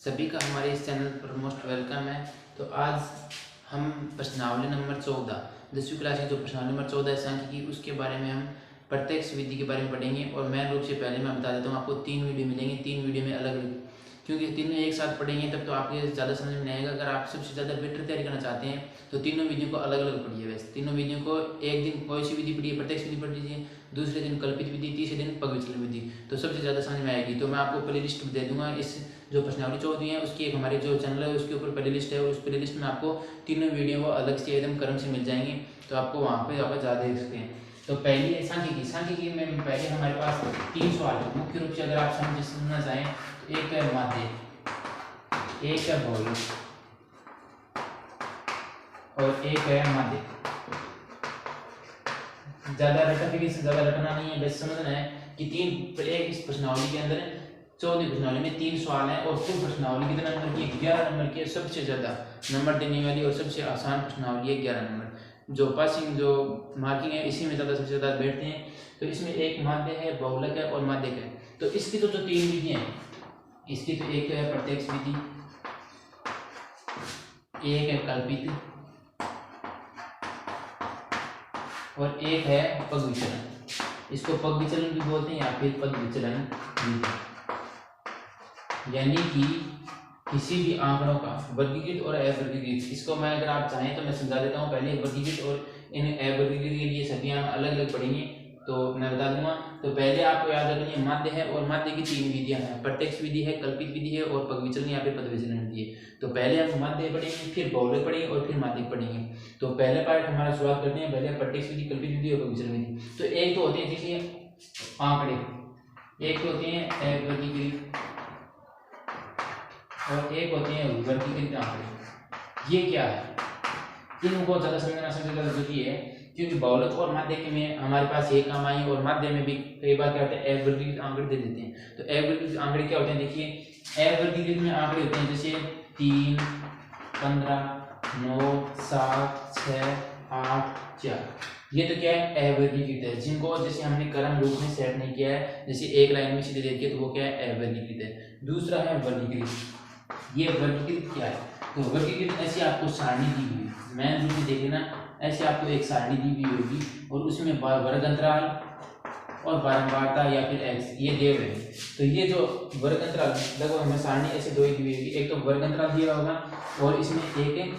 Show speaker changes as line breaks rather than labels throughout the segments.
सभी का हमारे इस चैनल पर मोस्ट वेलकम है। तो आज हम प्रश्नावली नंबर 14 10वीं क्लास की जो प्रश्नावली नंबर 14 है सांख्यिकी की, उसके बारे में हम प्रत्यक्ष विधि के बारे में पढ़ेंगे। और मेन रूप से पहले मैं बता देता हूँ, आपको 3 वीडियो मिलेंगे। 3 वीडियो में अलग अलग, क्योंकि तीनों एक साथ पढ़ेंगे तब तो आपके ज़्यादा समझ में नहीं आएगा। अगर आप सबसे ज़्यादा बेटर तैयारी करना चाहते हैं तो तीनों वीडियो को अलग अलग पढ़िए। वैसे तीनों वीडियो को एक दिन कोई सी विधि पढ़िए, प्रत्यक्ष विधि पढ़ लीजिए, दूसरे दिन कल्पित विधि, तीसरे दिन पग विचलन विधि, तो सबसे ज़्यादा समझ में आएगी। तो मैं आपको प्ले लिस्ट दे दूंगा। इस जो प्रश्नावली 14 है उसकी एक हमारे जो चैनल है उसके ऊपर प्ले लिस्ट है, और उस प्ले लिस्ट में आपको तीनों वीडियो को अलग से एकदम क्रम से मिल जाएंगे, तो आपको वहाँ पे आप ज़्यादा देख सकते हैं। तो पहली है सांख्यिकी में पहले हमारे पास 3 सवाल है मुख्य रूप से। अगर आप समझना चाहें तो एक है माध्य, एक है भौतिक और एक है माध्य। ज्यादा रटने से ज़्यादा रटना नहीं है, बस समझना है कि एक इस प्रश्नावली के अंदर 14वीं प्रश्नावली में 3 सवाल हैं, और कुल प्रश्नावली कितना नंबर की है? 11 नंबर की है। सबसे ज़्यादा नंबर देने वाली और सबसे आसान प्रश्नावली है 11 नंबर। जो पासिंग जो मार्किंग है इसी में सबसे ज़्यादा बैठते हैं। तो इसमें एक माध्य है, बहुलक है और माध्यक है। तो इसकी तो जो 3 विधियाँ हैं, इसकी तो एक है प्रत्यक्ष विधि, एक है कल्पित और एक है पग विचलन। इसको पग विचलन भी बोलते हैं या फिर पग विचलन विधि। यानी कि किसी भी आंकड़ों का वर्गीकृत और अवर्गीकृत, इसको मैं अगर आप चाहें तो मैं समझा देता हूँ। पहले वर्गीकृत और इन अवर्गीकृत के लिए सभी हम अलग अलग पढ़ेंगे, तो मैं बता दूंगा। तो पहले आपको याद रखनी है माध्य है, और माध्य की 3 विधियां हैं, प्रत्यक्ष विधि है, कल्पित विधि है और पग विचलन या फिर पद विचलन विधि है। तो पहले हम माध्य पढ़ेंगे, फिर बहुलक पढ़ेंगे और फिर माध्यक पढ़ेंगे। तो पहले पार्ट हमारा शुरुआत करते हैं, पहले प्रत्यक्ष विधि, कल्पित विधि और पग विचलन विधि। तो एक तो होते हैं देखिए आंकड़े, एक तो होते हैं अवर्गीकृत और एक होते हैं वर्गीकृत आंकड़े। ये क्या है, इनको ज़्यादा समझना सबसे ज़्यादा जरूरी है, क्योंकि बहुलक और माध्यक में हमारे पास ये काम आई, और माध्य में भी कई बार क्या होता है अवर्गीकृत आंकड़े दे देते हैं। तो अवर्गीकृत आंकड़े क्या होते हैं, देखिए अवर्गीकृत में आंकड़े होते हैं जैसे 3, 15, 9, 7, 6, 8, 4। ये तो क्या है अवर्गीकृत है, जिनको जैसे हमने क्रम रूप में सेट नहीं किया है, जैसे एक लाइन में सीधे देखिए तो वो क्या है अवर्गीकृत है। दूसरा है वर्गीकृत। ये वर्गीकृत क्या है, तो वर्गीकृत ऐसी आपको सारणी दी हुई है, मैं रूप में देखे ना, ऐसे आपको एक सारणी दी हुई होगी और उसमें वर्ग अंतराल और बारंबारता या फिर एक्स ये दिए हुए हैं। तो ये जो वर्ग अंतराल लगभग हमें सारणी ऐसे दो ही दी हुई होगी, एक तो वर्ग अंतराल दिया होगा और इसमें एक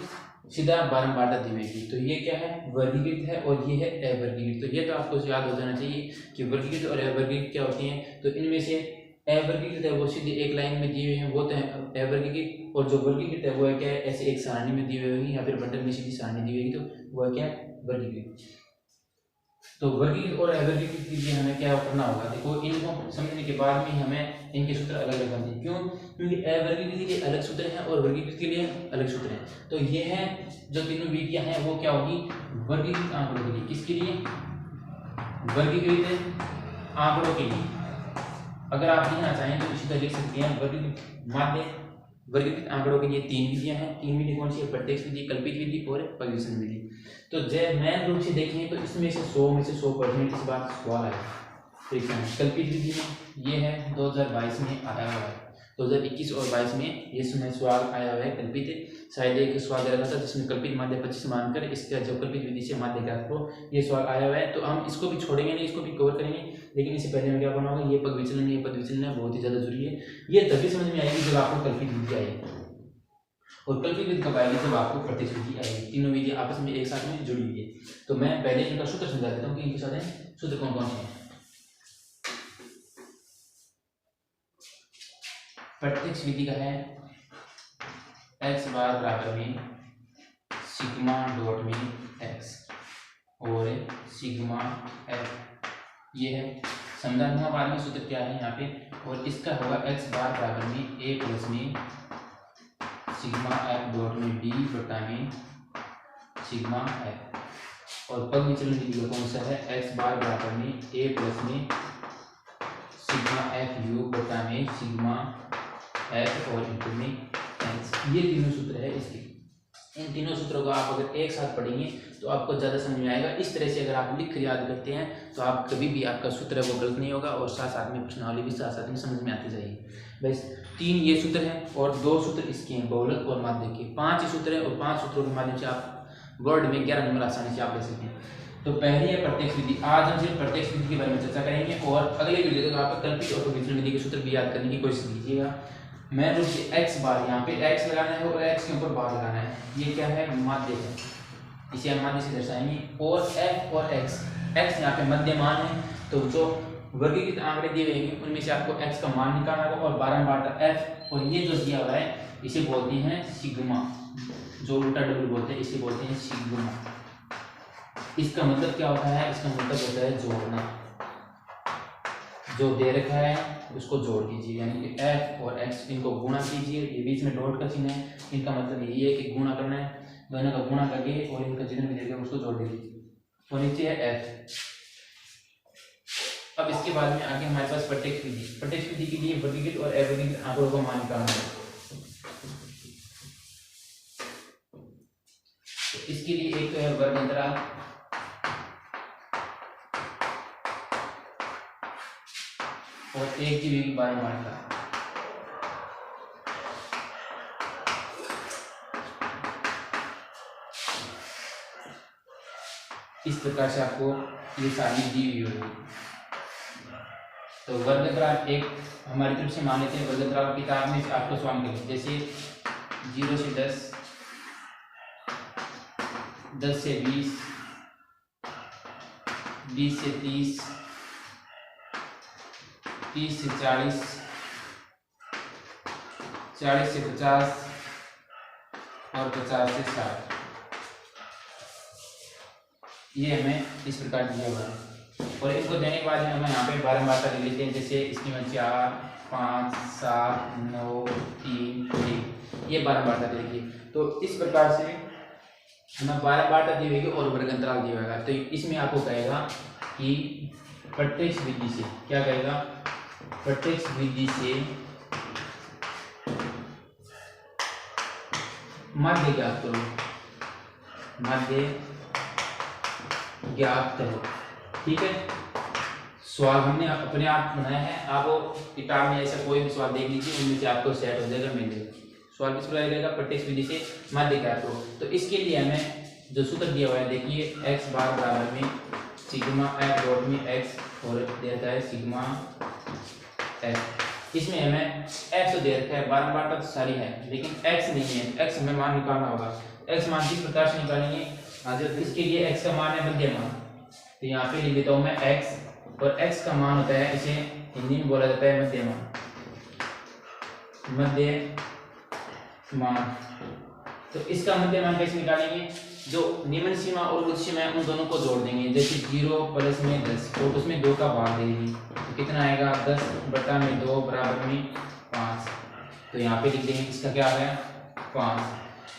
सीधा बारंबारता दी हुई होगी। तो ये क्या है वर्गीकृत है और ये है अवर्गीकृत। तो ये तो आपको याद हो जाना चाहिए कि वर्गीकृत और अवर्गीकृत क्या होती हैं। तो इनमें से अवर्गीकृत है वो सीधे एक लाइन में दिए हुए हैं, वो तो है अवर्गीकृत, और जो वर्गीकृत है वो है क्या है ऐसे एक सारणी में दी हुई होगी या फिर बंडल में सीधी सारणी दी हुई होगी, तो वो है क्या वर्गीकृत। तो वर्गीकृत और अवर्गीकृत के लिए हमें क्या करना होगा, देखो इनको समझने के बाद में हमें इनके सूत्र अलग अलग बनते हैं। क्यों, क्योंकि अवर्गीकृत के लिए अलग सूत्र हैं और वर्गीकृत के लिए अलग सूत्र हैं। तो ये है जो तीनों विधियां हैं वो क्या होगी वर्गीकृत आंकड़ों के लिए। किसके लिए? वर्गीकृत आंकड़ों के लिए। अगर आप लिखना चाहें तो इसी तरह लिख सकते हैं वर्गीकृत माध्य वर्गीकृत आंकड़ों के लिए 3 विधियां हैं। 3 विधि कौन सी है? प्रत्यक्ष विधि, कल्पित विधि और पग विचलन विधि। तो जब मैन रूप से देखें तो इसमें से 100 में से 100% इस बात सवाल है परीक्षा में। कल्पित विधि में ये है 2022 में आया हुआ है, 2021 और 22 में ये समय सवाल आया हुआ है कल्पित। शायद एक सवाल दे रखा था जिसमें कल्पित माध्य 25 मानकर इसका जब कल्पित विधि से माध्य ज्ञात करो, ये सवाल आया हुआ है। तो हम इसको भी छोड़ेंगे नहीं, इसको भी कवर करेंगे, लेकिन इससे पहले हमें क्या करना होगा, ये पग विचलन, ये पद विचलन है, बहुत ही ज्यादा जरूरी है। ये तभी समझ में आएगी जब आपको कल्पित विधि आएगी, और कल्पित विधि कब आएगी जब आपको प्रत्यक्ष विधि आएगी। तीनों विधि आपस में एक साथ में जुड़ी हुई है। तो मैं पहले इनका सूत्र समझा देता हूँ कि इनके साथ सूत्र कौन कौन से हैं। प्रत्यक्ष विधि का है x बार बराबर में सिग्मा डॉट में x और सिग्मा f, ये है समझा दूंगा बाद में सूत्र क्या है यहाँ पे। और इसका होगा x बार बराबर में a प्लस में सिग्मा f डॉट में d बटा में सिग्मा f। और पग विचलन विधि का कौन सा है? x बार बराबर में a प्लस में सिग्मा f योग बटा में सिग्मा f और इंटू में x। ये तीनों सूत्र है इसके। इन तीनों सूत्रों को आप अगर एक साथ पढ़ेंगे तो आपको ज़्यादा समझ में आएगा। इस तरह से अगर आप लिख कर याद करते हैं तो आप कभी भी आपका सूत्र है वो गलत नहीं होगा और साथ साथ में प्रश्नावली भी साथ साथ में समझ में आती जाएगी। बस 3 ये सूत्र हैं और 2 सूत्र इसके हैं बहुलक और माध्य के। 5 सूत्र हैं और 5 सूत्रों के माध्यम से आप वर्ड में 11 नंबर आसानी से आप ले सकते हैं। तो पहली है प्रत्यक्ष विधि। आज हम सिर्फ प्रत्यक्ष विधि के बारे में चर्चा करेंगे और अगले वीडियो तक आप कल्पित और वितरण विधि के सूत्र भी याद करने की कोशिश कीजिएगा। मैं रूप से x बार यहाँ पे x लगाना है और x के ऊपर बार लगाना है। ये क्या है? माध्य है, इसे हम माध्य से दर्शाएंगे। और f और x यहाँ पे मध्यमान है, तो जो वर्गीकृत आंकड़े दिए हुए हैं उनमें से आपको x का मान निकालना होगा और बारंबार f। और ये जो दिया हुआ है इसे बोलते हैं सिग्मा, जो उल्टा डबल बोलते हैं इसे बोलते हैं सिग्मा। इसका मतलब क्या होता है? इसका मतलब होता है जोड़ना। जो दे रखा है उसको जोड़ दीजिए, यानी कि f और x इनको गुणा कीजिए। ये बीच में डॉट का चिन्ह है, इनका मतलब यही है कि गुणा करना है। दोनों का गुणा करके और इनका जितना भी देगा उसको जोड़ दीजिए और नीचे है f। अब इसके बाद में आगे हमारे पास प्रत्यक्ष विधि। प्रत्यक्ष विधि के लिए वर्गीकृत और अवर्गीकृत आंकड़ों का मान निकालना है। तो इसके लिए एक तो है वर्ग अंतराल और एक की भी बारंबारता। इस प्रकार से आपको ये सारी दी हुई होगी। तो वर्ग अंतराल एक हमारी तरफ से मान लेते हैं। वर्ग अंतराल किताब में आपको सवाल मिलेगा, जैसे 0 से 10, 10 से 20, 20 से 30, 30 से 40, 40 से 50 और 50 से 60। ये हमें इस प्रकार दिया हुआ है और इनको देने के बाद हम यहाँ पे बारंबारता ले लेते हैं। जैसे इसकी में 4, 5, 7, 9, 3, 1, ये बारंबारता देगी। तो इस प्रकार से हमें बारंबारता दी हुई और वर्ग अंतराल दिया होगा। तो इसमें आपको कहेगा कि प्रत्यक्ष विधि से क्या कहेगा? प्रत्यक्ष विधि से माध्य ज्ञात करो, माध्य ज्ञात करो। ठीक है, सवाल हमने अपने आप बनाया है। आप किताब में ऐसा कोई भी सवाल देख लीजिए, उनमें से आपको सेट हो जाएगा, मिल जाएगा। सवाल किस प्रकार रहेगा? प्रत्यक्ष विधि से माध्य ज्ञात करो। तो इसके लिए हमें जो सूत्र दिया हुआ है देखिए, x बार बराबर में सिग्मा f डॉट में x और देता है सिग्मा f। इसमें हमें x तो दे रखा है, बारंबारता तो सारी है लेकिन x नहीं है। x हमें मान निकालना होगा। x मान किस प्रकार से निकालेंगे? इसके लिए x का मान है मध्यमान, तो यहाँ पे लिख देता हूँ मैं x और x का मान होता है, इसे हिंदी में बोला जाता है मध्यमान। मध्यमान, तो इसका मध्यमान कैसे निकालेंगे? जो निम्न सीमा और उच्च सीमा है उन दोनों को जोड़ देंगे। जैसे 0 प्लस में 10 और उसमें 2 का भाग देंगे तो कितना आएगा? 10 बटा में 2 बराबर में 5। तो यहाँ पे लिख देंगे इसका क्या आ गया? 5।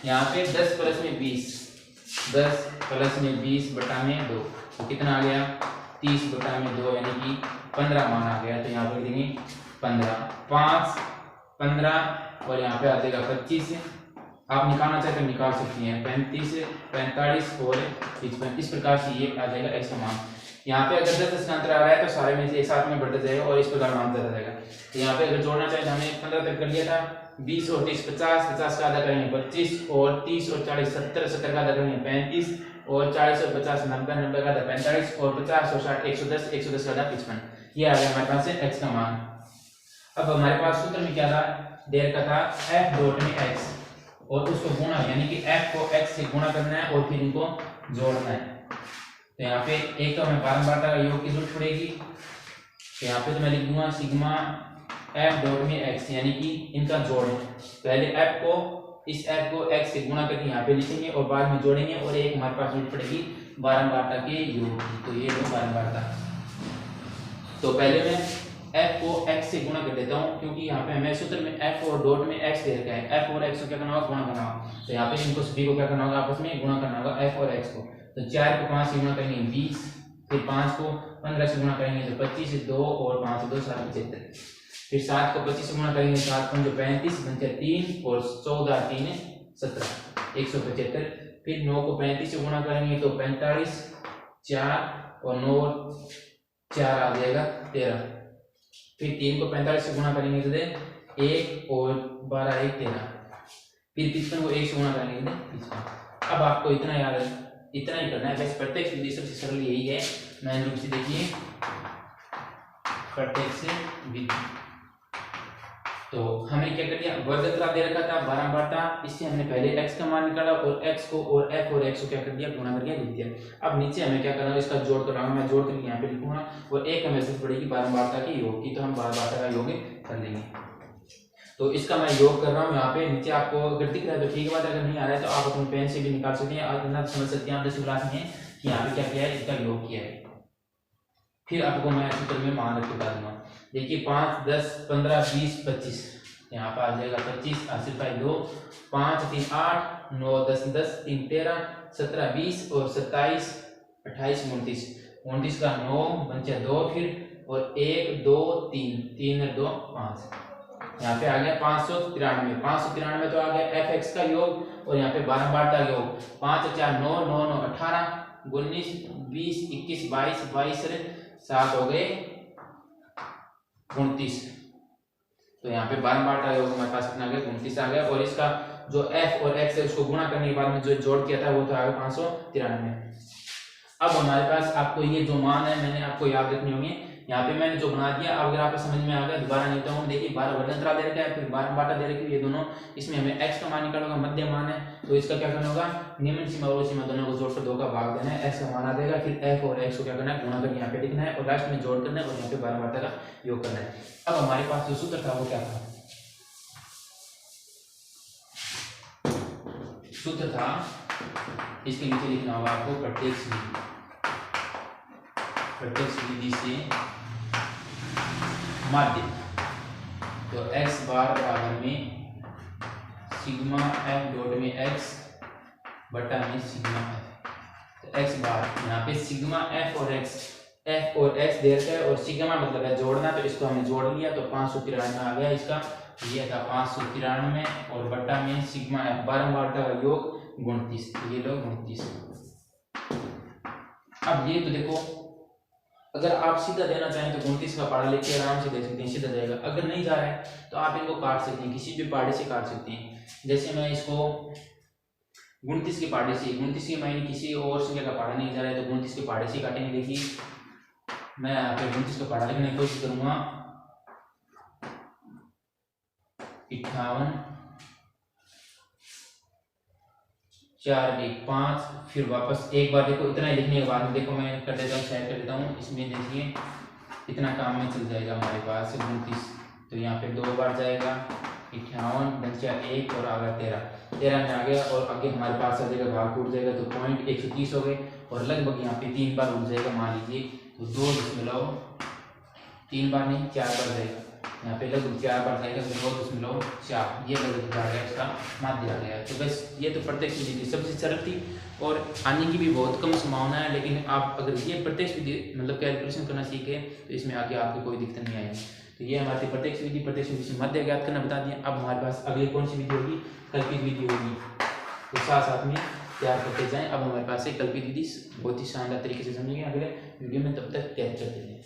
यहाँ पे 10 प्लस में 20, 10 प्लस में 20 बटा में 2 तो कितना आ गया? 30 बटा में 2 यानी कि 15 मान आ गया। तो यहाँ पे लिख देंगे 15, 5, 15 और यहाँ पे आ जाएगा 25। आप निकालना चाहते हैं निकाल सकती हैं, 35, 45 और 55। इस प्रकार से ये आ जाएगा x का मान। यहाँ पे अगर 10 का अंतर आ रहा है तो सारे में से एक साथ में बढ़ता जाएगा और इस प्रकार मान बढ़ता जाएगा। तो यहाँ पे अगर जोड़ना चाहे तो हमने 15 तक कर लिया था, 20 और 30 50, 50 का आधा करेंगे 25 और 30 और 40 70, 70 का आधा करेंगे 35 और 40 और 50 90, 90 का आधा 45 और 50 और 60 110, 110 का आधा 55। ये आ गया हमारे पास है x का मान। अब हमारे पास सूत्र में क्या था? दे रखा था f डॉट में x और उसको गुणा, यानी कि f को x से गुणा करना है और फिर इनको जोड़ना है। तो यहाँ पे एक तो हमें बारंबारता का योग की जरूरत पड़ेगी। तो यहाँ पे तो मैं लिख दूंगा सिग्मा f डॉट में x, यानी कि इनका जोड़। पहले इस f को x से गुणा करके यहाँ पे लिखेंगे और बाद में जोड़ेंगे और एक हमारे पास जरूरत पड़ेगी बारंबारता के योग की। तो ये लो बारंबारता। तो पहले मैं f को x से गुणा कर देता हूँ क्योंकि यहाँ पे हमें सूत्र में f और डॉट में x दे रखा है। f और x को क्या करना होगा? गुणा करना होगा। तो यहाँ पे इनको सभी को क्या करना होगा? आपस में गुणा करना होगा f और x को। तो 4 को 5 से गुणा करेंगे 20, फिर 5 को 15 से गुणा करेंगे तो 25, 2 और 5 से 2 7 75, फिर 7 को 25 से गुणा करेंगे 7 5 35 बन जाए 3 और 14 3 17। 175। फिर 9 को 35 से गुणा करेंगे तो 45, 4 और 9 4 आ जाएगा 13। फिर 3 को 45 से गुणा करेंगे तो 1 और 12 1 13। फिर 55 को 1 से गुणा करेंगे तो 55। अब आपको इतना याद है, इतना ही करना है। वैसे प्रत्यक्ष विधि सबसे सरल यही है। मैन रूप से देखिए प्रत्यक्ष विधि, तो हमने क्या कर दिया, वर्गतरा दे रखा था 12 बटा, इससे हमने पहले x का मान निकाला और x को और f और x को क्या कर दिया, गुणा करके लिख दिया। अब नीचे हमें क्या करना है, इसका जोड़ करना है। मैं जोड़ करके यहाँ पे लिखूंगा और एक हमें जरूरत पड़ेगी 12 बटा के योग की, तो हम 12 बटा का योग कर लेंगे। तो इसका मैं योग कर रहा हूँ यहाँ पे। नीचे आपको अगर दिख रहा है तो ठीक बात, अगर नहीं आ रहा है तो आप अपने पेन से भी निकाल सकते हैं और इतना समझ सकते हैं आप 10वीं क्लास में कि यहाँ पे क्या किया है, इसका योग किया है। फिर आपको मैं सूत्र में मान रख बता दूंगा। देखिए 5 10 15 20 25, यहाँ पर आ जाएगा 25, 80 2 5 3 8 9 10 10 3 13 17 20 और 27 28 29, 29 का 9 बचा 2 फिर और 1 2 3 3 2 5, यहाँ पे आ गया 593। 593 तो आ गया fx का योग और यहाँ पे 12 बार का योग। 5 4 9 9 9 18 19 20 21 22 22 7 हो गए 29। तो यहाँ पे 12 बार का योग हमारे पास कितना आ गया, 29 आ गया। और इसका जो f और x है उसको गुणा करने के बाद में जो जोड़ किया था वो तो आ गया 593। अब हमारे पास आपको ये जो मान है मैंने आपको याद रखने होंगे। यहाँ पे मैंने जो बना दिया, अब अगर आपको समझ में आ गया दोबारा नहीं तो देखिए 12 वर्गतरा दे रखा है, फिर 12 बाटा दे रखी है, ये दोनों। इसमें हमें x का मान निकालना होगा, मध्य मान है, तो इसका क्या करना होगा, निम्न सीमा और सीमा दोनों को जोड़कर 2 का भाग देना है, x का मान आ जाएगा। फिर f और x को क्या करना है, गुणा करके यहाँ पे लिखना है और लास्ट में जोड़ करना है और यहाँ पे 12 बाटा का योग करना है। अब हमारे पास जो सूत्र था वो क्या था, सूत्र था इसके नीचे लिखना होगा आपको प्रत्यक्ष विधि। प्रत्यक्ष विधि से माध्य, तो x बार बराबर में सिग्मा f डॉट में x बटा में सिग्मा f। तो x बार यहाँ पे सिग्मा f और x दे रखा है और सिग्मा मतलब है जोड़ना, तो इसको हमने जोड़ लिया तो 593 आ गया इसका, ये था 593 और बटा में सिग्मा f 12 बाटा का योग 29, ये लो 29। अब ये तो देखो, अगर आप सीधा देना चाहें तो 29 का पहाड़ा लेके आराम से दे सकते हैं, सीधा जाएगा। अगर नहीं जा रहा है तो आप इनको काट सकते हैं, किसी भी पहाड़े से काट सकते हैं। जैसे मैं इसको 29 के पहाड़े से, 29 के मैंने किसी और संख्या का पहाड़ा नहीं जा रहा है तो 29 के पहाड़े से काटेंगे। देखिए मैं यहाँ पे 29 का पहाड़ा लिखने की कोशिश करूंगा, 58 4 1 5, फिर वापस एक बार देखो इतना ही लिखने के बाद में देखो मैं कर देता हूँ, शेयर कर देता हूँ। इसमें देखिए इतना काम में चल जाएगा हमारे पास 29, तो यहाँ पे 2 बार जाएगा 58 बचा 1 और आ गया 13 में आ गया और आगे हमारे पास आ जाएगा, भाग टूट जाएगा तो पॉइंट 130 हो गए और लगभग यहाँ पे 3 बार उठ जाएगा मान लीजिए, तो 2.3 बार नहीं 4 बार जाएगा, यहाँ पे लगभग 4 बार जाएगा तो 2.4, ये लगभग आ गया इसका माध्य आ गया। तो बस ये तो प्रत्यक्ष विधि थी, सबसे सरल थी और आने की भी बहुत कम संभावना है, लेकिन आप अगर ये प्रत्यक्ष विधि मतलब कैलकुलेशन करना सीखे तो इसमें आगे आपको कोई दिक्कत नहीं आएगी। तो ये हमारी प्रत्यक्ष विधि से मध्य ज्ञात करना बता दिया। अब हमारे पास अगली कौन सी विधि होगी, कल्पित विधि होगी, तो साथ साथ में तैयार करते जाएं। अब हमारे पास एक कल्पित विधि बहुत ही शानदार तरीके से समझेंगे अगले वीडियो में, तब तक तैयार करते जाएं।